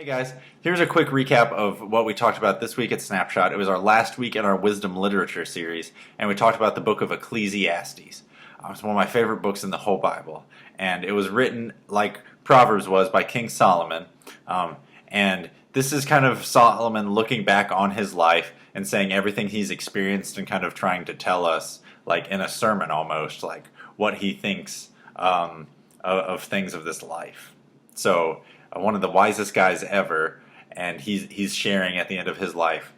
Hey guys, here's a quick recap of what we talked about this week at Snapshot. It was our last week in our Wisdom Literature series, and we talked about the book of Ecclesiastes. It's one of my favorite books in the whole Bible, and it was written like Proverbs was by King Solomon. And this is kind of Solomon looking back on his life and saying everything he's experienced and kind of trying to tell us, like in a sermon almost, like what he thinks of things of this life. So one of the wisest guys ever, and he's sharing at the end of his life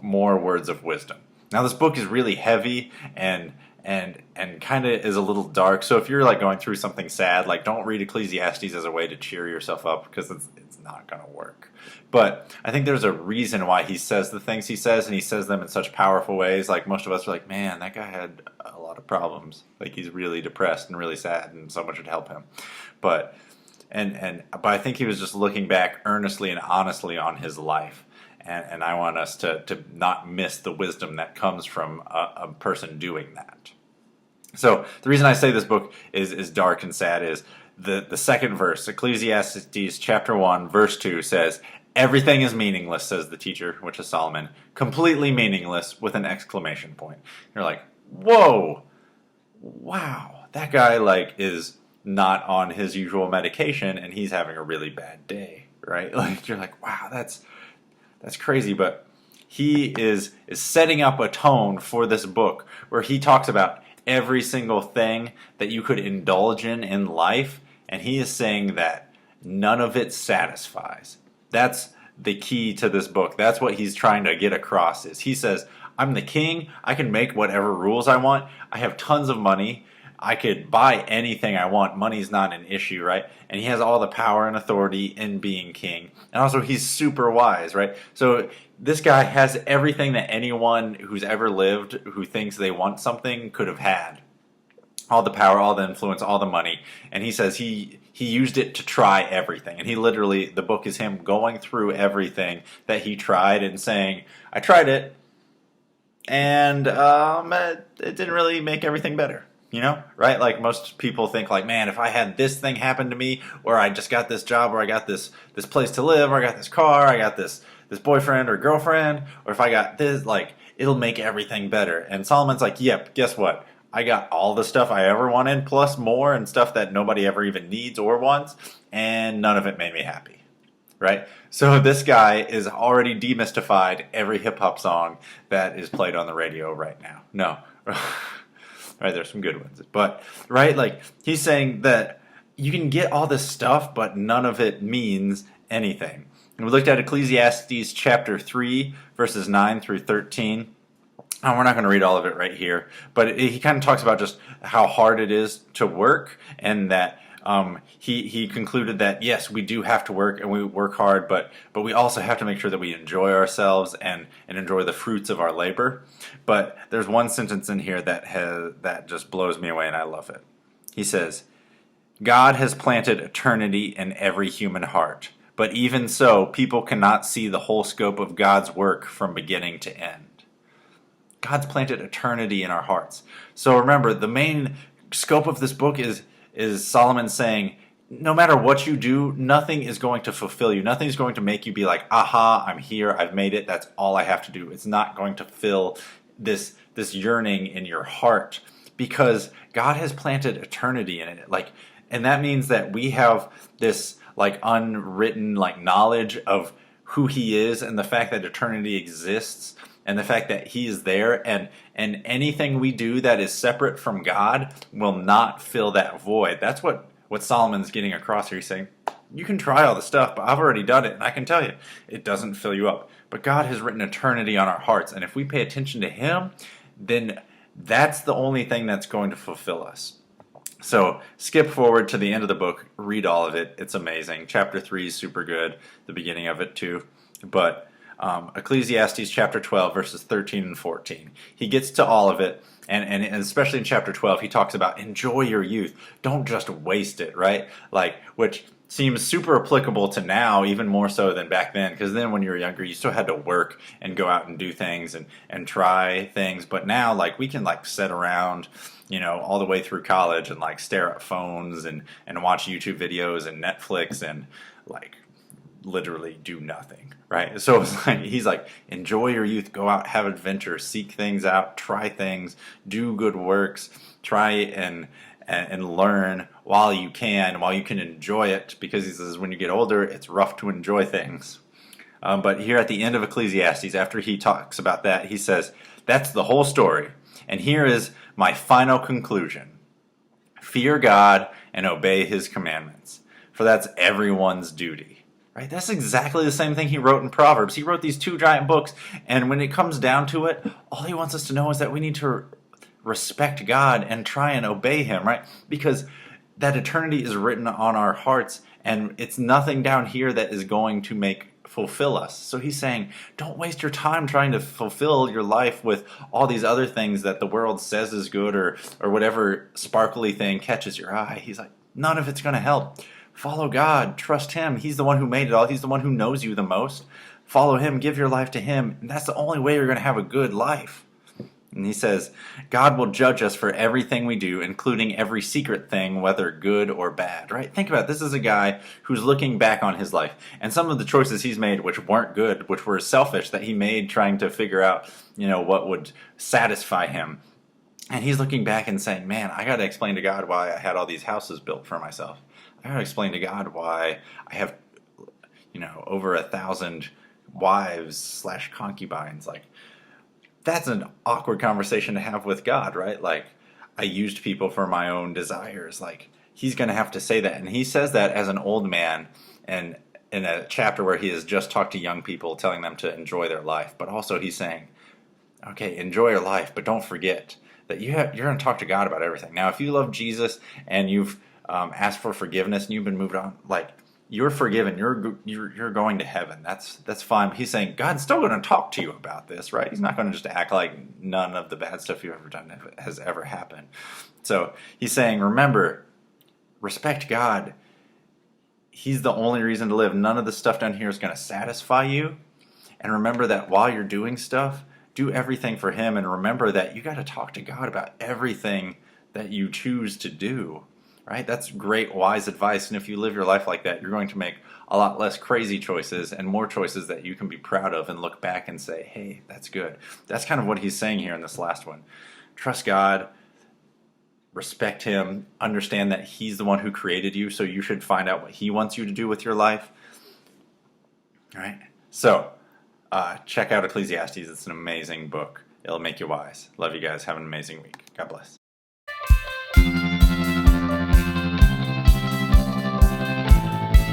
more words of wisdom. Now this book is really heavy and kind of is a little dark. So if you're like going through something sad, like don't read Ecclesiastes as a way to cheer yourself up, because it's not going to work. But I think there's a reason why he says the things he says, and he says them in such powerful ways. Like most of us are like, man, that guy had a lot of problems. Like he's really depressed and really sad, and so much would help him. But I think he was just looking back earnestly and honestly on his life. And I want us to not miss the wisdom that comes from a person doing that. So the reason I say this book is dark and sad is the second verse, Ecclesiastes chapter 1, verse 2 says, "Everything is meaningless," says the teacher, which is Solomon, "completely meaningless," with an exclamation point. You're like, whoa, wow, that guy like is not on his usual medication and he's having a really bad day, right? Like you're like, wow, that's crazy. But he is setting up a tone for this book where he talks about every single thing that you could indulge in life, and he is saying that none of it satisfies. That's the key to this book. That's what he's trying to get across. Is he says, I'm the king, I can make whatever rules I want, I have tons of money, I could buy anything I want. Money's not an issue, right? And he has all the power and authority in being king. And also he's super wise, right? So this guy has everything that anyone who's ever lived who thinks they want something could have had. All the power, all the influence, all the money. And he says he used it to try everything. And he literally, the book is him going through everything that he tried and saying, I tried it, and it didn't really make everything better. You know, right? Like most people think like, man, if I had this thing happen to me, or I just got this job, or I got this place to live, or I got this car, I got this boyfriend or girlfriend, or if I got this, like, it'll make everything better. And Solomon's like, yep, guess what? I got all the stuff I ever wanted, plus more, and stuff that nobody ever even needs or wants, and none of it made me happy. Right? So this guy is already demystified every hip-hop song that is played on the radio right now. No. Right, there's some good ones. But, right, like, he's saying that you can get all this stuff, but none of it means anything. And we looked at Ecclesiastes chapter 3, verses 9 through 13. We're not going to read all of it right here, but he kind of talks about just how hard it is to work, and that he concluded that, yes, we do have to work, and we work hard, but we also have to make sure that we enjoy ourselves and enjoy the fruits of our labor. But there's one sentence in here that just blows me away, and I love it. He says, God has planted eternity in every human heart, but even so, people cannot see the whole scope of God's work from beginning to end. God's planted eternity in our hearts. So remember, the main scope of this book is Solomon saying, no matter what you do, nothing is going to fulfill you. Nothing is going to make you be like, aha, I'm here, I've made it, that's all I have to do. It's not going to fill this yearning in your heart, because God has planted eternity in it. Like, and that means that we have this like unwritten like knowledge of who he is, and the fact that eternity exists, and the fact that he is there, and anything we do that is separate from God will not fill that void. That's what Solomon's getting across here. He's saying, you can try all the stuff, but I've already done it, and I can tell you, it doesn't fill you up. But God has written eternity on our hearts, and if we pay attention to him, then that's the only thing that's going to fulfill us. So skip forward to the end of the book, read all of it. It's amazing. Chapter 3 is super good, the beginning of it too. But Ecclesiastes chapter 12, verses 13 and 14. He gets to all of it, and especially in chapter 12, he talks about enjoy your youth. Don't just waste it, right? Like, which seems super applicable to now, even more so than back then, because then when you were younger, you still had to work and go out and do things and try things. But now, like, we can like sit around, you know, all the way through college and like stare at phones and watch YouTube videos and Netflix and like literally do nothing, right? So it's like, he's like, enjoy your youth, go out, have adventure, seek things out, try things, do good works, try and learn while you can enjoy it, because he says when you get older, it's rough to enjoy things. But here at the end of Ecclesiastes, after he talks about that, he says, that's the whole story. And here is my final conclusion. Fear God and obey his commandments, for that's everyone's duty. Right? That's exactly the same thing he wrote in Proverbs. He wrote these two giant books, and when it comes down to it, all he wants us to know is that we need to respect God and try and obey him, right? Because that eternity is written on our hearts, and it's nothing down here that is going to fulfill us. So he's saying, don't waste your time trying to fulfill your life with all these other things that the world says is good, or whatever sparkly thing catches your eye. He's like, none of it's going to help. Follow God, trust him. He's the one who made it all. He's the one who knows you the most. Follow him, give your life to him, and that's the only way you're going to have a good life. And he says, God will judge us for everything we do, including every secret thing, whether good or bad, right? Think about it. This is a guy who's looking back on his life, and some of the choices he's made, which weren't good, which were selfish, that he made trying to figure out, what would satisfy him. And he's looking back and saying, man, I got to explain to God why I had all these houses built for myself. I got to explain to God why I have, over 1,000 wives / concubines. Like, that's an awkward conversation to have with God, right? Like, I used people for my own desires. Like, he's going to have to say that. And he says that as an old man, and in a chapter where he has just talked to young people, telling them to enjoy their life. But also he's saying, okay, enjoy your life, but don't forget that you're going to talk to God about everything. Now, if you love Jesus and you've asked for forgiveness and you've been moved on, like, you're forgiven. You're going to heaven. That's fine. But he's saying God's still going to talk to you about this, right? He's not going to just act like none of the bad stuff you've ever done has ever happened. So he's saying, remember, respect God. He's the only reason to live. None of the stuff down here is going to satisfy you. And remember that while you're doing stuff, do everything for him. And remember that you got to talk to God about everything that you choose to do. Right? That's great, wise advice. And if you live your life like that, you're going to make a lot less crazy choices and more choices that you can be proud of and look back and say, hey, that's good. That's kind of what he's saying here in this last one. Trust God, respect him, understand that he's the one who created you, so you should find out what he wants you to do with your life. All right? So, check out Ecclesiastes. It's an amazing book. It'll make you wise. Love you guys. Have an amazing week. God bless.